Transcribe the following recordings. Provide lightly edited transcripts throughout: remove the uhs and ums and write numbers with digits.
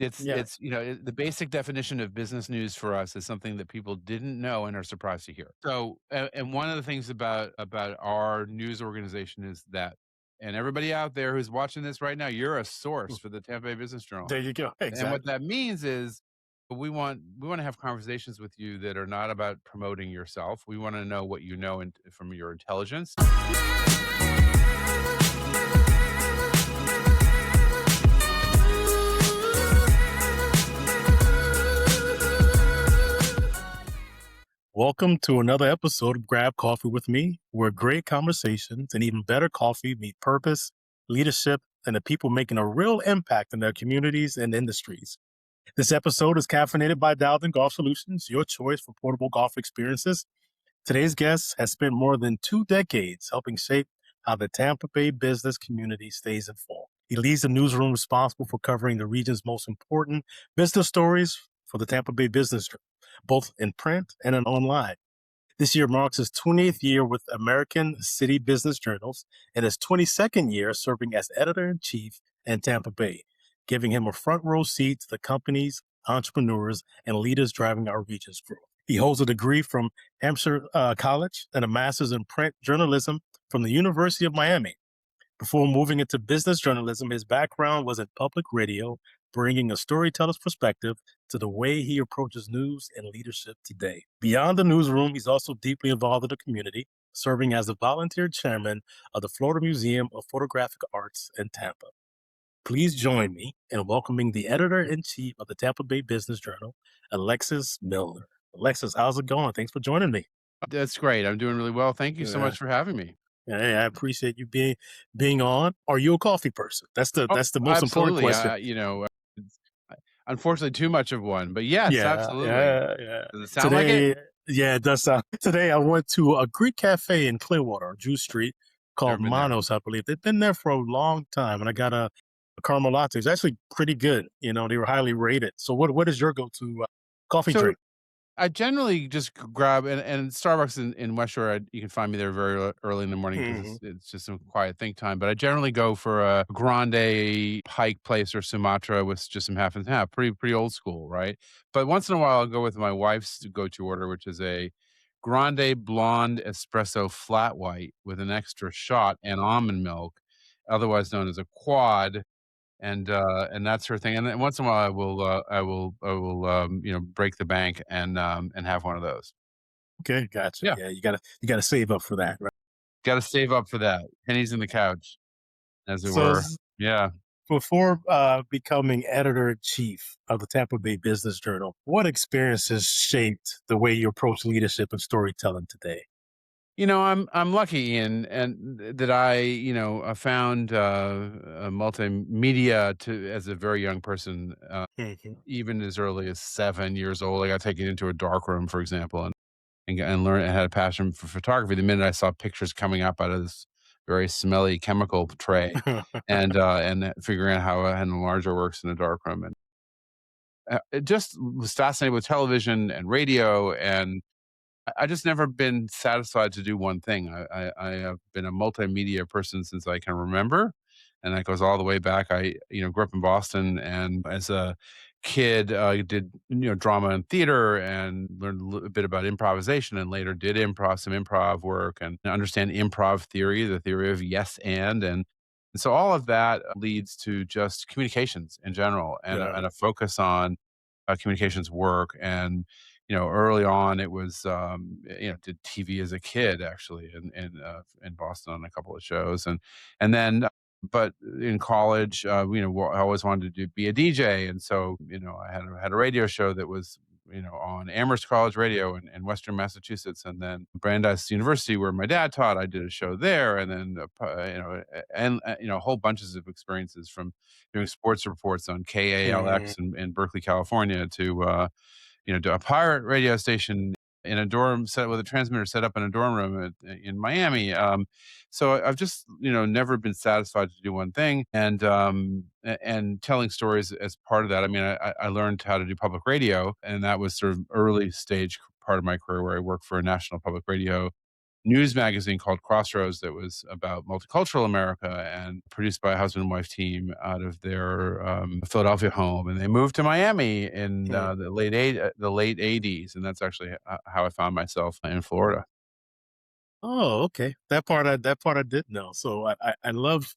Yeah, The basic definition of business news for us is something that people didn't know and are surprised to hear. So, and one of the things about our news organization is that, and everybody out there who's watching this right now, you're a source mm, for the Tampa Bay Business Journal. there you go. And what Exactly. that means is we want to have conversations with you that are not about promoting yourself. We want to know what you know from your intelligence. Welcome to another episode of Grab Coffee with Me, where great conversations and even better coffee meet purpose, leadership, and the people making a real impact in their communities and industries. This episode is caffeinated by Dowden Golf Solutions, your choice for portable golf experiences. Today's guest has spent more than 2 decades helping shape how the Tampa Bay business community stays informed. He leads the newsroom responsible for covering the region's most important business stories for the Tampa Bay Business Journal, both in print and online. This year marks his 20th year with American City Business Journals and his 22nd year serving as editor-in-chief in Tampa Bay, giving him a front row seat to the companies, entrepreneurs, and leaders driving our region's growth. He holds a degree from Hampshire College and a master's in print journalism from the University of Miami. Before moving into business journalism, his background was in public radio, bringing a storyteller's perspective to the way he approaches news and leadership today. Beyond the newsroom, he's also deeply involved in the community, serving as the volunteer chairman of the Florida Museum of Photographic Arts in Tampa. Please join me in welcoming the editor-in-chief of the Tampa Bay Business Journal, Alexis Muellner. Alexis, how's it going? Thanks for joining me. That's great. I'm doing really well. Thank you so Yeah. much for having me. Hey, I appreciate you being on. Are you a coffee person? Oh, That's the most important absolutely. question. It's unfortunately too much of one, but yes, Yeah, absolutely. yeah, yeah. Does it sound like it? Today, yeah, it does sound. Today, I went to a Greek cafe in Clearwater, Jew Street, Never called been there. Manos, I believe. They've been there for a long time, and I got a caramel latte. It's actually pretty good. They were highly rated. So, what is your go-to coffee So drink? I generally just grab and Starbucks in West Shore. You can find me there very early in the morning because Hmm. it's just some quiet think time. But I generally go for a grande Pike Place or Sumatra with just some half and half. Pretty old school, right? But once in a while, I'll go with my wife's go-to order, which is a grande blonde espresso flat white with an extra shot and almond milk, otherwise known as a quad, and that's her thing, and then once in a while, break the bank and have one of those. Okay, gotcha. Yeah, Yeah, you gotta save up for that, right? gotta save up for that. Pennies in the couch, as it So, were. Yeah. before becoming editor in chief of the Tampa Bay Business Journal, what experiences shaped the way you approach leadership and storytelling today? I'm lucky in and that I found, multimedia to as a very young person, Mhm. even as early as 7 years old. I got taken into a dark room, for example, and learned and had a passion for photography the minute I saw pictures coming up out of this very smelly chemical tray, and figuring out how an enlarger works in a dark room, and it just was fascinated with television and radio, and I just never been satisfied to do one thing. I have been a multimedia person since I can remember, and that goes all the way back. I grew up in Boston, and as a kid, did drama and theater, and learned a little bit about improvisation, and later did some improv work, and understand improv theory, the theory of yes and so all of that leads to just communications in general, Yeah. and a focus on communications work. And early on, it was, did TV as a kid actually in Boston on a couple of shows, and then, but in college, I always wanted to be a DJ, and so I had a radio show that was on Amherst College Radio in Western Massachusetts, and then Brandeis University, where my dad taught. I did a show there, and then whole bunches of experiences from doing sports reports on Mhm. KALX in Berkeley, California, to a pirate radio station in a dorm set with a transmitter set up in a dorm room in Miami. So I've just never been satisfied to do one thing, and telling stories as part of that. I mean, I learned how to do public radio, and that was sort of early stage part of my career where I worked for a national public radio news magazine called Crossroads that was about multicultural America and produced by a husband and wife team out of their Philadelphia home, and they moved to Miami in Mm. the late '80s, and that's actually how I found myself in Florida. Oh, okay. That part I did know. So I love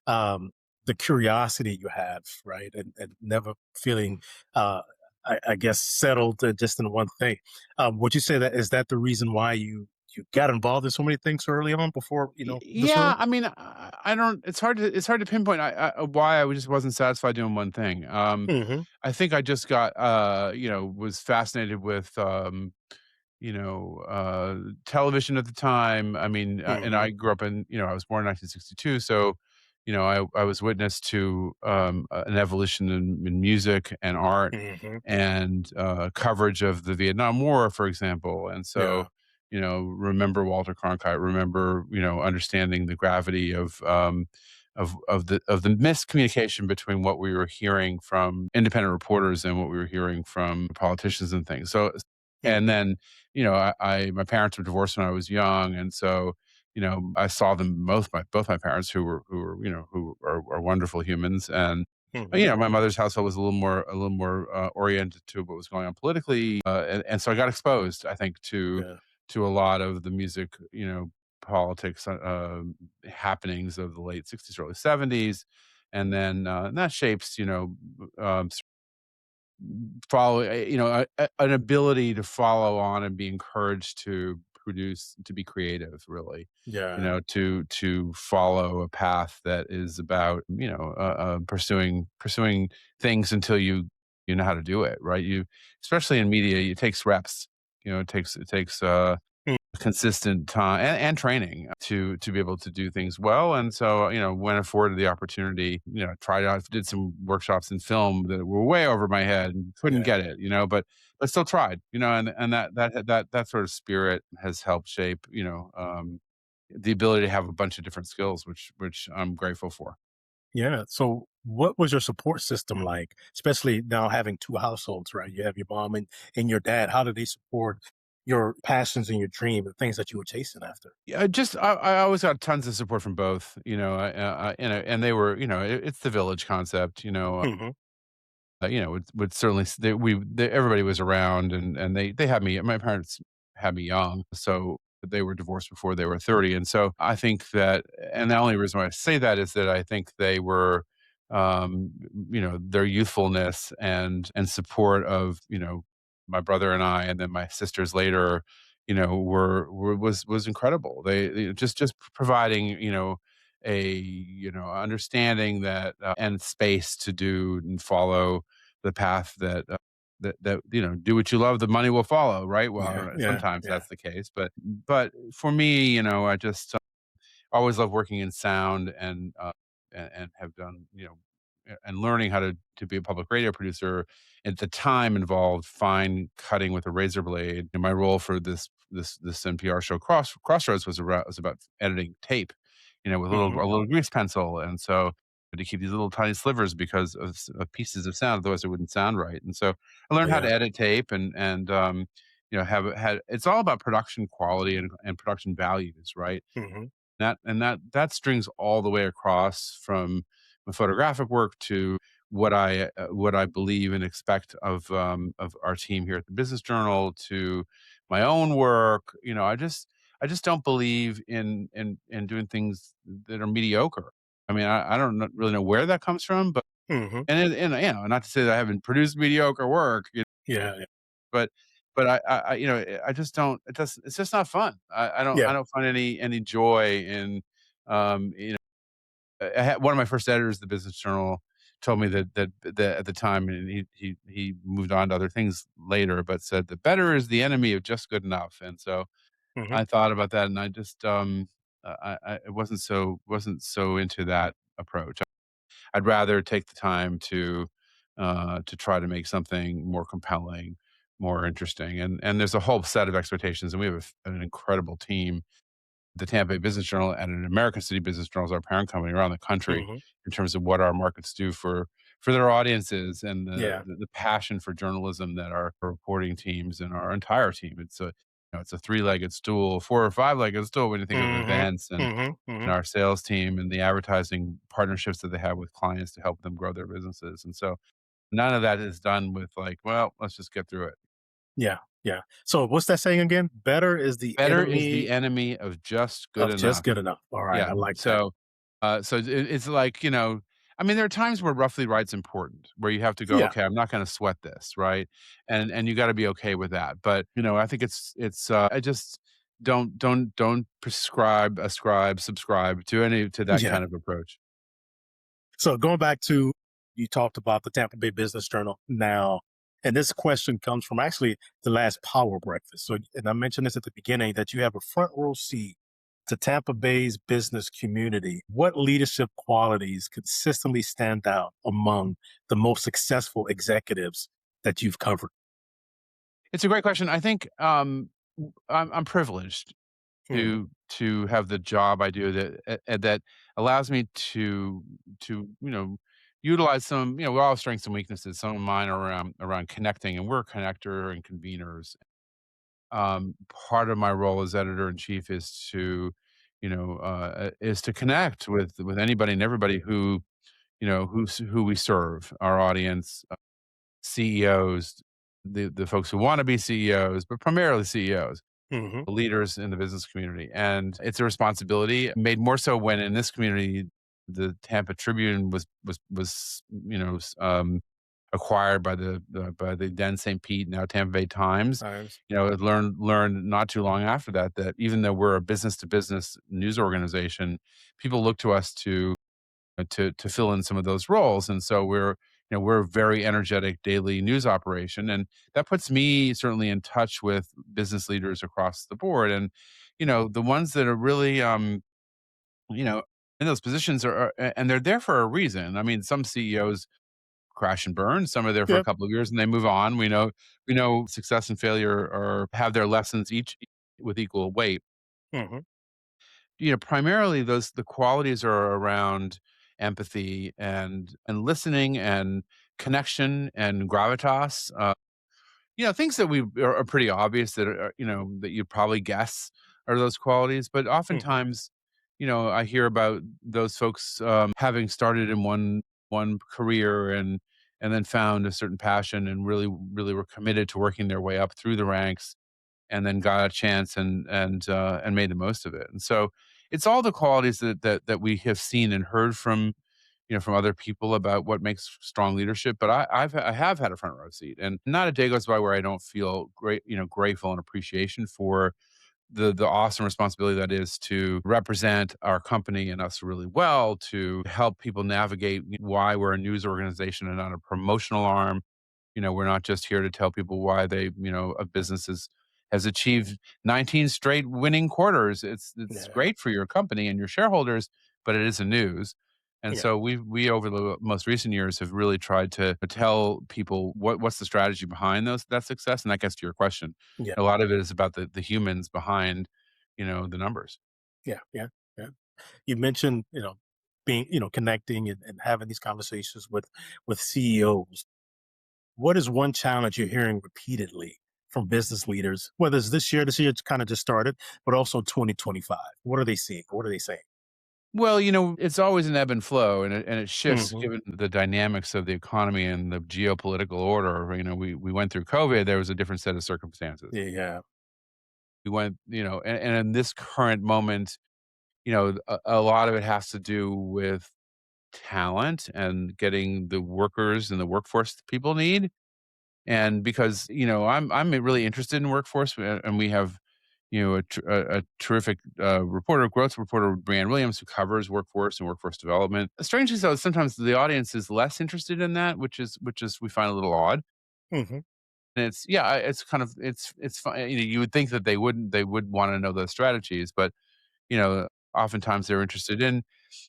um, the curiosity you have, right, and never feeling, uh, I guess, settled just in one thing. Would you say that is that the reason why you got involved in so many things so early on before this Yeah, role? I mean, I don't. It's hard to pinpoint why I just wasn't satisfied doing one thing. Hmm. I think I just got was fascinated with television at the time. I mean, and Hmm. I grew up in, I was born in 1962, so, I was witness to an evolution in music and art Hmm. and coverage of the Vietnam War, for example. And so, Yeah. remember Walter Cronkite, remember, understanding the gravity of the miscommunication between what we were hearing from independent reporters and what we were hearing from politicians and things. So, and Hmm. then, my parents were divorced when I was young, and so, I saw them both my parents who are wonderful humans, and Hmm. my mother's household was a little more oriented to what was going on politically, and so I got exposed, I think, Yeah. to a lot of the music, politics, happenings of the late '60s, early '70s, and then and that shapes, follow an ability to follow on and be encouraged to produce, to be creative, really, Yeah. to follow a path that is about, pursuing things until you know how to do it, right? You, especially in media, it takes reps. It takes Mm. consistent time and training to be able to do things well. And so, when afforded the opportunity, tried out, did some workshops in film that were way over my head and couldn't Yeah. get it, but still tried, and that sort of spirit has helped shape, the ability to have a bunch of different skills, which I'm grateful for. Yeah. So, what was your support system like, especially now having two households, right? You have your mom and your dad. How did they support your passions and your dream and things that you were chasing after? Yeah, I always got tons of support from both, and they were, it's the village concept, Hmm. would certainly everybody was around, and they had me. My parents had me young, so they were divorced before they were 30, and so I think that, and the only reason why I say that is that I think they were, their youthfulness and support of, my brother and I, and then my sisters later, was incredible. They just providing, understanding that, and space to do and follow the path that do what you love, the money will follow, right? Well, I Yeah. don't know, Yeah. sometimes Yeah. that's the case, but for me, I just always loved working in sound, and have done, and learning how to be a public radio producer at the time involved fine cutting with a razor blade. And my role for this NPR show Crossroads was about editing tape, with Hmm. a little grease pencil, and so to keep these little tiny slivers because of pieces of sound, otherwise it wouldn't sound right. And so I learned how to Yeah. edit tape, and have had, it's all about production quality and production values, right? Hmm. That strings all the way across from my photographic work to what I believe and expect of our team here at the Business Journal, to my own work. I just don't believe in doing things that are mediocre. I mean, I don't really know where that comes from, but Hmm. not to say that I haven't produced mediocre work, Yeah. but I just don't. It's just not fun. I Yeah. don't find any joy in, um, you know, I had one of my first editors of the Business Journal told me that at the time, and he moved on to other things later, but said the better is the enemy of just good enough. And so Hmm. I thought about that, and I just, I wasn't so into that approach. I'd rather take the time to try to make something more compelling, more interesting, and there's a whole set of expectations, and we have an incredible team. The Tampa Bay Business Journal and an American City Business Journal is our parent company around the country Hmm. in terms of what our markets do for their audiences, and the Yeah. the the passion for journalism that our reporting teams and our entire team. it's a three-legged stool, four or five-legged stool when you think of Mhm. events Mhm. and Mhm. our sales team and the advertising partnerships that they have with clients to help them grow their businesses. And so none of that is done with like, well, let's just get through it. Yeah. Yeah. So what's that saying again? Better is the Better is the enemy enemy of just good of just enough. good enough. All right. Yeah. I like that. So it's like, I mean, there are times where roughly right's important, where you have to go, Yeah. okay, I'm not going to sweat this, right? And you got to be okay with that. But I think I just don't subscribe to that Yeah. kind of approach. So going back to, you talked about the Tampa Bay Business Journal now, and this question comes from actually the last Power Breakfast. So, and I mentioned this at the beginning, that you have a front row seat to Tampa Bay's business community. What leadership qualities consistently stand out among the most successful executives that you've covered? It's a great question. I think I'm privileged Hmm. to have the job I do that allows me to utilize some, we all have strengths and weaknesses. Some of mine are around connecting, and we're a connector and conveners. Part of my role as editor in chief is to connect with anybody and everybody who we serve, our audience, CEOs, the folks who want to be CEOs, but primarily CEOs, Hmm. leaders in the business community. And it's a responsibility made more so when in this community, the Tampa Tribune was acquired by the then St. Pete, now Tampa Bay Times. Times. It learned not too long after that even though we're a business to business news organization, people look to us to fill in some of those roles. And so we're a very energetic daily news operation, and that puts me certainly in touch with business leaders across the board. And the ones that are really you know in those positions and they're there for a reason. I mean, some CEOs crash and burn, some are there for a Yep. couple of years and they move on. We know success and failure are have their lessons each with equal weight. Hmm. Primarily the qualities are around empathy and listening and connection and gravitas. Things that are pretty obvious that you probably guess are those qualities, but Hmm. oftentimes, I hear about those folks having started in one career and then found a certain passion and really really were committed to working their way up through the ranks and then got a chance and made the most of it. And so it's all the qualities that we have seen and heard from other people about what makes strong leadership. But I have had a front row seat, and not a day goes by where I don't feel grateful and appreciation for the awesome responsibility that is to represent our company and us really well, to help people navigate why we're a news organization and not a promotional arm. We're not just here to tell people why a business has achieved 19 straight winning quarters. It's Yeah. great for your company and your shareholders, but it isn't news. And Yeah. so we over the most recent years have really tried to tell people what's the strategy behind that success. And that gets to your question. Yeah. A lot of it is about the humans behind, the numbers. Yeah. Yeah. Yeah. You mentioned, being, connecting and having these conversations with CEOs. What is one challenge you're hearing repeatedly from business leaders, whether it's this year it's kind of just started, but also 2025? What are they seeing? What are they saying? Well, it's always an ebb and flow, and it shifts Hmm. given the dynamics of the economy and the geopolitical order. We went through COVID. There was a different set of circumstances. Yeah. We went, and in this current moment, a lot of it has to do with talent and getting the workers and the workforce that people need. And because, I'm really interested in workforce, and we have, a terrific growth reporter, Brianne Williams, who covers workforce and workforce development. Strangely so, sometimes the audience is less interested in that, which is we find a little odd. Hmm. And it's kind of it's fine. You would think that they would want to know those strategies, but oftentimes they're interested in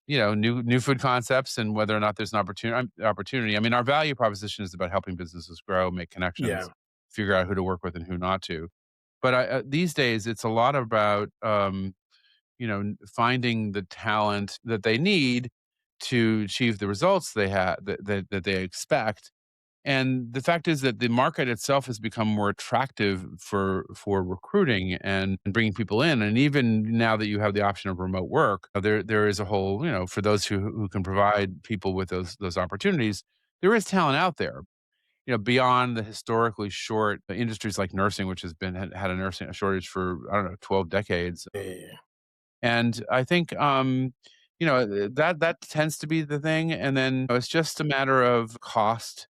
new food concepts and whether or not there's an opportunity. I mean, our value proposition is about helping businesses grow, make Yeah. connections, figure out who to work with and who not to. But these days, it's a lot about finding the talent that they need to achieve the results they have that they expect, And the fact is that the market itself has become more attractive for recruiting and bringing people in. And even now that you have the option of remote work, there is a whole, for those who can provide people with those opportunities, there is talent out there. Beyond the historically short industries like nursing, which had a nursing shortage for, I don't know, 12 decades. Yeah. And I think, that tends to be the thing. And then it's just a matter of cost,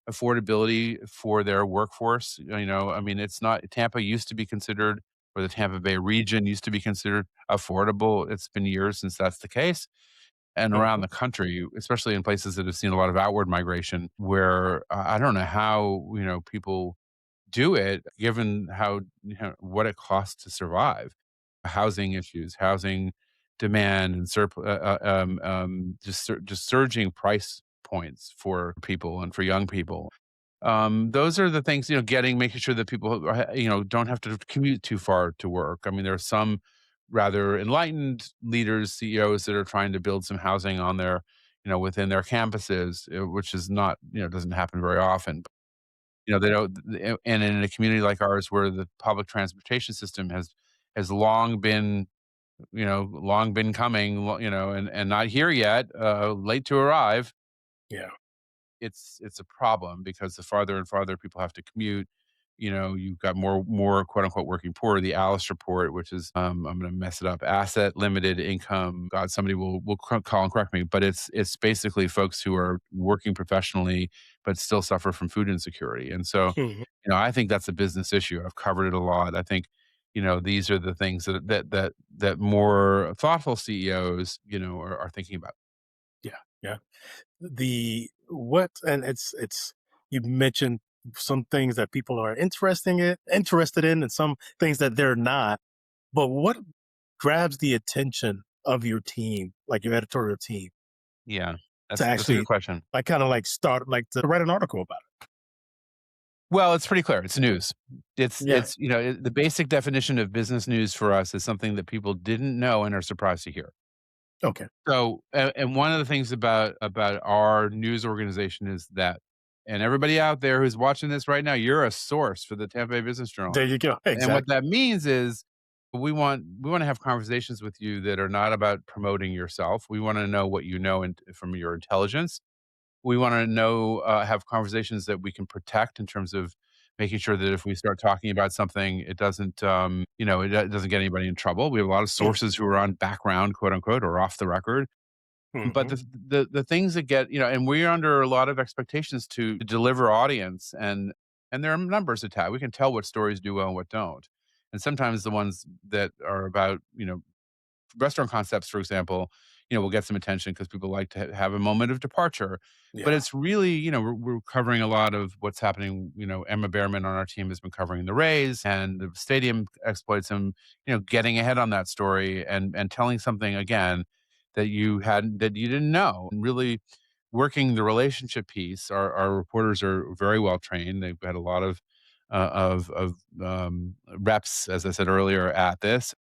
affordability for their workforce. I mean, it's not Tampa used to be considered, or the Tampa Bay region used to be considered affordable. It's been years since that's the case. And around Mhm. the country, especially in places that have seen a lot of outward migration, where I don't know how, people do it given how, what it costs to survive. Housing issues, housing demand, and just surging price points for people and for young people. Those are the things, making sure that people, don't have to commute too far to work. I mean, there are some rather enlightened leaders, CEOs that are trying to build some housing on within their campuses, which is not, doesn't happen very often. They don't, and in a community like ours where the public transportation system has long been coming, and not here yet, late to arrive. Yeah. It's a problem because the farther and farther people have to commute, you've got more quote unquote working poor. The Alice report, which is, I'm going to mess it up, asset limited income. God, somebody will call and correct me, but it's basically folks who are working professionally but still suffer from food insecurity. And so, Mhm. I think that's a business issue. I've covered it a lot. I think, these are the things that more thoughtful CEOs, are thinking about. Yeah. Yeah. The what and it's you mentioned some things that people are interested in and some things that they're not. But what grabs the attention of your team, like your editorial team, Yeah, to that's a good actually question. like kind of like start like to write an article about Well, it's pretty clear. It's news. it? Yeah. The basic definition of business news for us is something that people didn't know and are surprised to hear. Okay. So, and one of the things about our news organization is that, and everybody out there who's watching this right now, you're a source for the Tampa Bay Business Journal. There you go. And what Exactly. that means is we want to have conversations with you that are not about promoting yourself. We want to know what you know and from your intelligence. We wanna know, have conversations that we can protect in terms of making sure that if we start talking about something, it doesn't, it doesn't get anybody in trouble. We have a lot of Mm, sources who are on background, quote, unquote, or off the record. But mhm. the things that get, and we're under a lot of expectations to deliver audience, and there are numbers attached. We can tell what stories do well and what don't. And sometimes the ones that are about, restaurant concepts, for example, will get some attention because people like to have a moment of departure. But Yeah. it's really, we're covering a lot of what's happening. Emma Behrman on our team has been covering the Rays and the stadium exploits, and getting ahead on that story and telling something again that you didn't know, and really working the relationship piece. Our reporters are very well trained. They've had a lot of reps, as I said earlier, at this.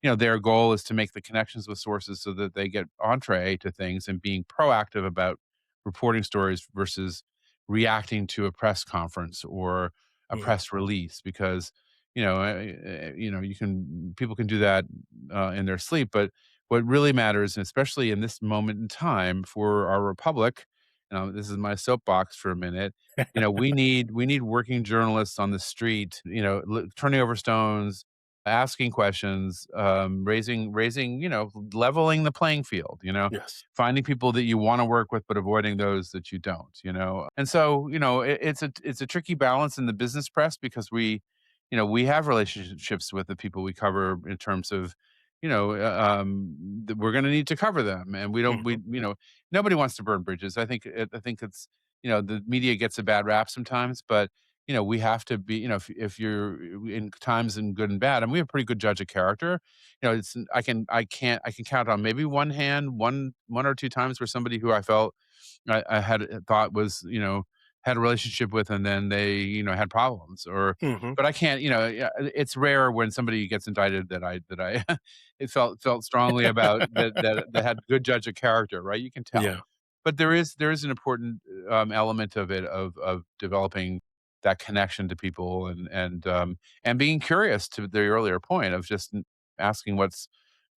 Their goal is to make the connections with sources so that they get entree to things and being proactive about reporting stories versus reacting to a press conference or a Mhm. press release because you can people can do that in their sleep, but what really matters, and especially in this moment in time for our republic, this is my soapbox for a minute. We need working journalists on the street, turning over stones, asking questions, raising, leveling the playing field, Yes. finding people that you want to work with, but avoiding those that you don't. And so, it's a tricky balance in the business press because we have relationships with the people we cover in terms of, we're going to need to cover them, and we don't, Mhm. nobody wants to burn bridges. I think it's, the media gets a bad rap sometimes, but we have to be, if you're in times in good and bad, and we have a pretty good judge of character. It's I can count on maybe one hand, one or two times where somebody who I felt I had thought was, had a relationship with, and then they, had problems, or, Mhm. but I can't, yeah, it's rare when somebody gets indicted that I it felt strongly about that had good judge of character, right? You can tell. Yeah. but there is an important, element of it of developing that connection to people and being curious to the earlier point of just asking what's,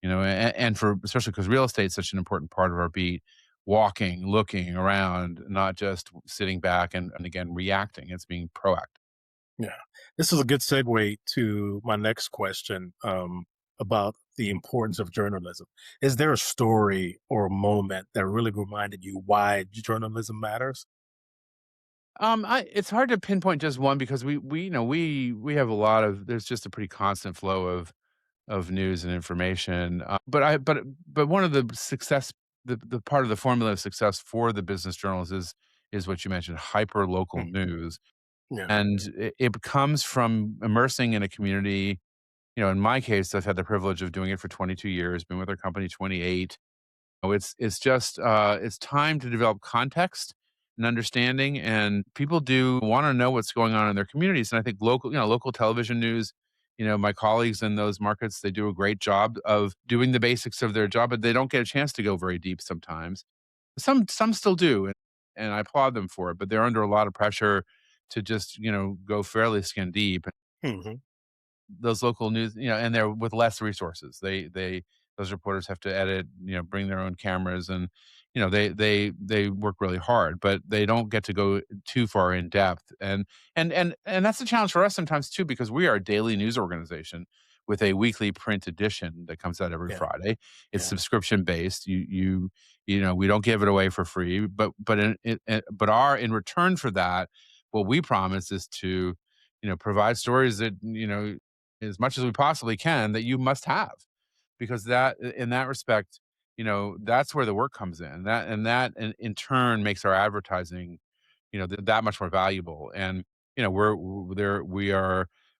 and for especially because real estate is such an important part of our beat, walking, looking around, not just sitting back and again, reacting. It's being proactive. Yeah. This is a good segue to my next question about the importance of journalism. Is there a story or a moment that really reminded you why journalism matters? It's hard to pinpoint just one because we have a lot of there's just a pretty constant flow of news and information. But one of the success the part of the formula of success for the business journals is what you mentioned, hyper local Mm, news. yeah. And it comes from immersing in a community. In my case, I've had the privilege of doing it for 22 years, been with our company 28. Oh, it's just, it's time to develop context and understanding, and people do wanna know what's going on in their communities, and I think local television news, my colleagues in those markets, they do a great job of doing the basics of their job, but they don't get a chance to go very deep sometimes. Some still do, and I applaud them for it, but they're under a lot of pressure to just, go fairly skin deep. Hmm. Those local news, and they're with less resources. They those reporters have to edit, bring their own cameras, and they work really hard, but they don't get to go too far in depth. And that's a challenge for us sometimes too, because we are a daily news organization with a weekly print edition that comes out every Yeah. Friday. It's Yeah. subscription based. We don't give it away for free, but our in return for that, what we promise is to provide stories that as much as we possibly can that you must have, because that in that respect, that's where the work comes in. That in turn makes our advertising, that much more valuable. And we're there.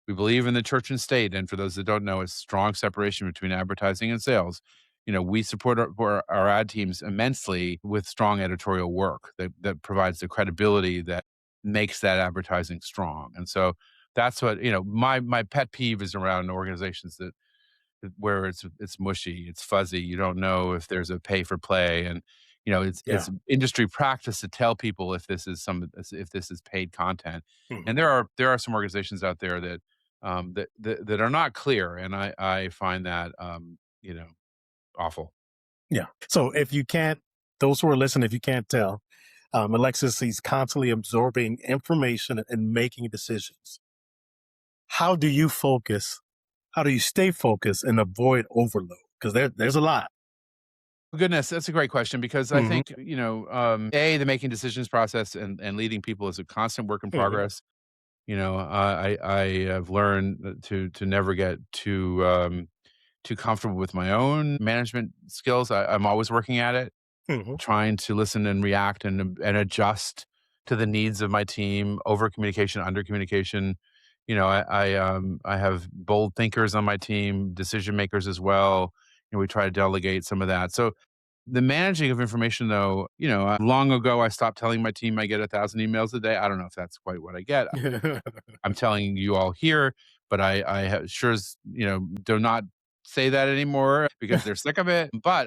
We believe in the church and state. And for those that don't know, a strong separation between advertising and sales. We support our ad teams immensely with strong editorial work that provides the credibility that makes that advertising strong. And so that's what my pet peeve is around organizations where it's mushy, it's fuzzy. You don't know if there's a pay for play, and Yeah. it's industry practice to tell people if this is paid content. And Hmm. there are some organizations out there that are not clear, and I find that awful. Yeah. So if you can't, those who are listening, if you can't tell, Alexis, he's constantly absorbing information and making decisions. How do you focus? How do you stay focused and avoid overload? Because there's a lot. Goodness, that's a great question because I Hmm. think the making decisions process and leading people is a constant work in Hmm. progress. I have learned to never get too comfortable with my own management skills. I'm always working at it, Hmm. trying to listen and react and adjust to the needs of my team. Over communication, under communication. I have bold thinkers on my team, decision makers as well. We try to delegate some of that. So the managing of information, though, long ago I stopped telling my team I get 1,000 emails a day. I don't know if that's quite what I get. I'm telling you all here, but sure as do not say that anymore because they're sick of it. But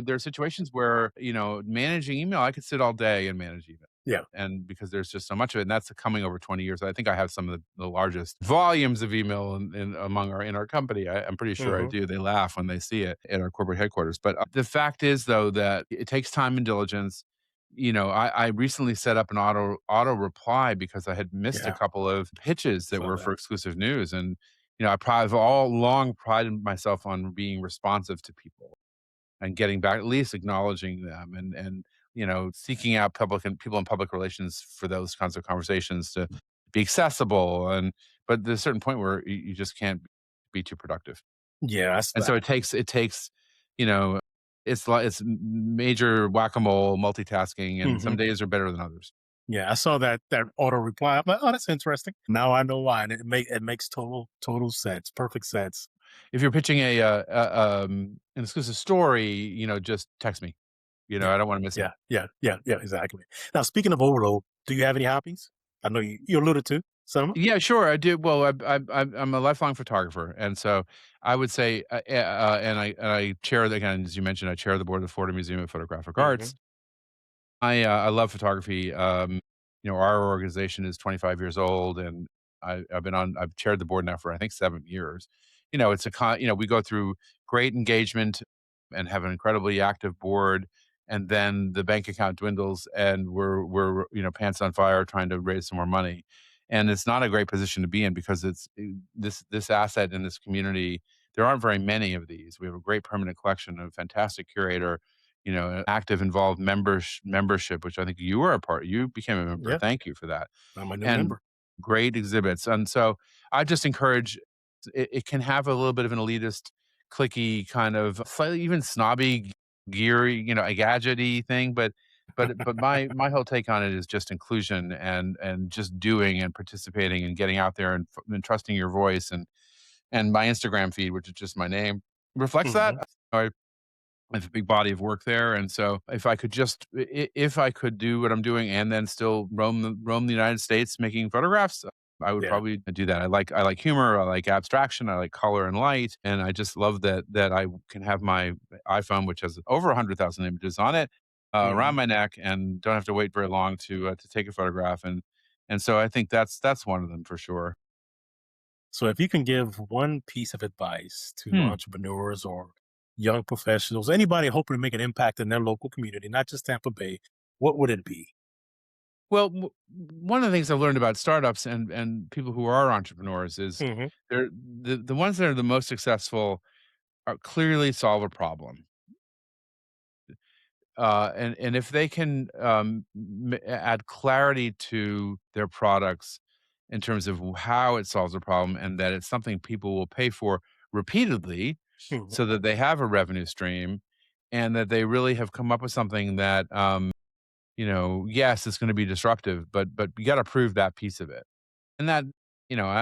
there are situations where managing email, I could sit all day and manage email. Yeah. And because there's just so much of it, and that's coming over 20 years. I think I have some of the largest volumes of email in our company. I'm pretty sure I Hmm. do. They laugh when they see it in our corporate headquarters. But the fact is, though, that it takes time and diligence. I recently set up an auto reply because I had missed a Yeah. couple of pitches that Saw were that. for exclusive news. And I've all along prided myself on being responsive to people and getting back, at least acknowledging them, and seeking out public and people in public relations for those kinds of conversations to be accessible. But there's a certain point where you just can't be too productive. Yeah. That's And that. so it takes, you know, it's major whack-a-mole multitasking, and some Hmm. days are better than others. Yeah. I saw that auto reply. I'm like, oh, that's interesting. Now I know why, and it makes total sense. Perfect sense. If you're pitching an exclusive story, just text me. Yeah. I don't wanna miss it. Yeah. Exactly. Now, speaking of overload, do you have any hobbies? I know you alluded to some. Yeah, sure, I do. Well, I'm a lifelong photographer, and so I would say, and I chair the again, as you mentioned, I chair the board of the Florida Museum of Photographic Hmm. Arts. I love photography. Our organization is 25 years old, and I've chaired the board now for I think 7 years. We go through great engagement and have an incredibly active board, and then the bank account dwindles, and we're pants on fire trying to raise some more money, and it's not a great position to be in because this asset in this community. There aren't very many of these. We have a great permanent collection, a fantastic curator, an active involved membership, which I think you were a part. You became a member. Yeah, Thank you for that. I'm a new And member. great exhibits. And so I just encourage it can have a little bit of an elitist, clicky kind of slightly even snobby, geary, a gadgety thing. But my whole take on it is just inclusion and just doing and participating and getting out there and trusting your voice and my Instagram feed, which is just my name, reflects that. Hmm. I have a big body of work there, and so if I could do what I'm doing and then still roam the United States making photographs, I would Yeah. probably do that. I like humor, I like abstraction, I like color and light, and I just love that I can have my iPhone, which has over 100,000 images on it, around Hmm. my neck, and don't have to wait very long to take a photograph, and so I think that's one of them for sure. So, if you can give one piece of advice to Hmm. entrepreneurs or young professionals, anybody hoping to make an impact in their local community, not just Tampa Bay, what would it be? Well, one of the things I've learned about startups and people who are entrepreneurs is Hmm. the ones that are the most successful are clearly solve a problem. And if they can add clarity to their products in terms of how it solves a problem and that it's something people will pay for repeatedly, Hmm. so that they have a revenue stream, and that they really have come up with something that yes, it's going to be disruptive, but you got to prove that piece of it. And that,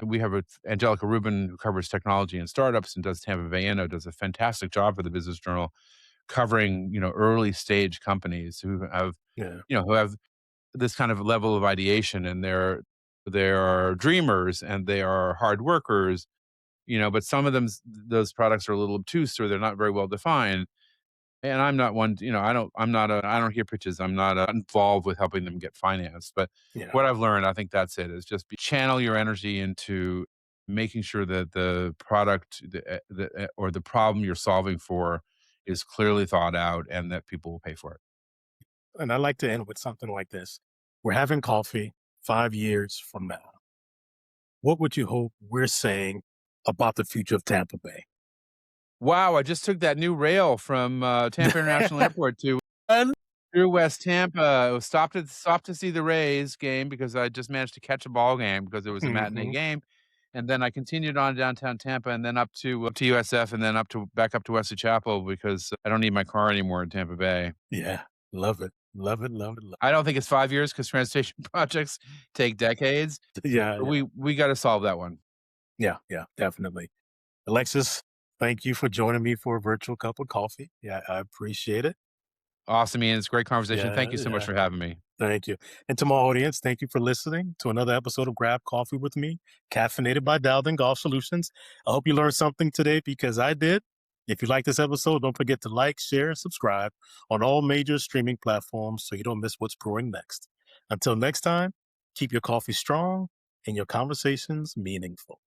we have Angelica Rubin who covers technology and startups and does Tampa Bay Inno, does a fantastic job for the Business Journal covering, early stage companies Yeah. who have this kind of level of ideation, and they're dreamers and they are hard workers, but some of them, those products are a little obtuse or they're not very well defined. And I'm not one, I don't hear pitches. I'm not involved with helping them get financed. But Yeah. what I've learned, I think that's it, is just channel your energy into making sure that the product or the problem you're solving for is clearly thought out and that people will pay for it. And I like to end with something like this. We're having coffee 5 years from now. What would you hope we're saying about the future of Tampa Bay? Wow, I just took that new rail from Tampa International Airport to through West Tampa. Stopped to see the Rays game because I just managed to catch a ball game because it was a matinee Hmm. game, and then I continued on downtown Tampa and then up to USF and then back up to Wesley Chapel because I don't need my car anymore in Tampa Bay. Yeah. Love it. Love it. Love it. Love I don't think it's 5 years because transportation projects take decades, it. Yeah. but Yeah. we gotta solve that one. Yeah. Yeah. Definitely. Alexis, thank you for joining me for a virtual cup of coffee. Yeah. I appreciate it. Awesome, Ian. It's a great conversation. Yeah. Thank you so much Yeah. for having me. Thank you. And to my audience, thank you for listening to another episode of Grab Coffee with me, caffeinated by Dowden Golf Solutions. I hope you learned something today because I did. If you like this episode, don't forget to like, share, and subscribe on all major streaming platforms so you don't miss what's brewing next. Until next time, keep your coffee strong and your conversations meaningful.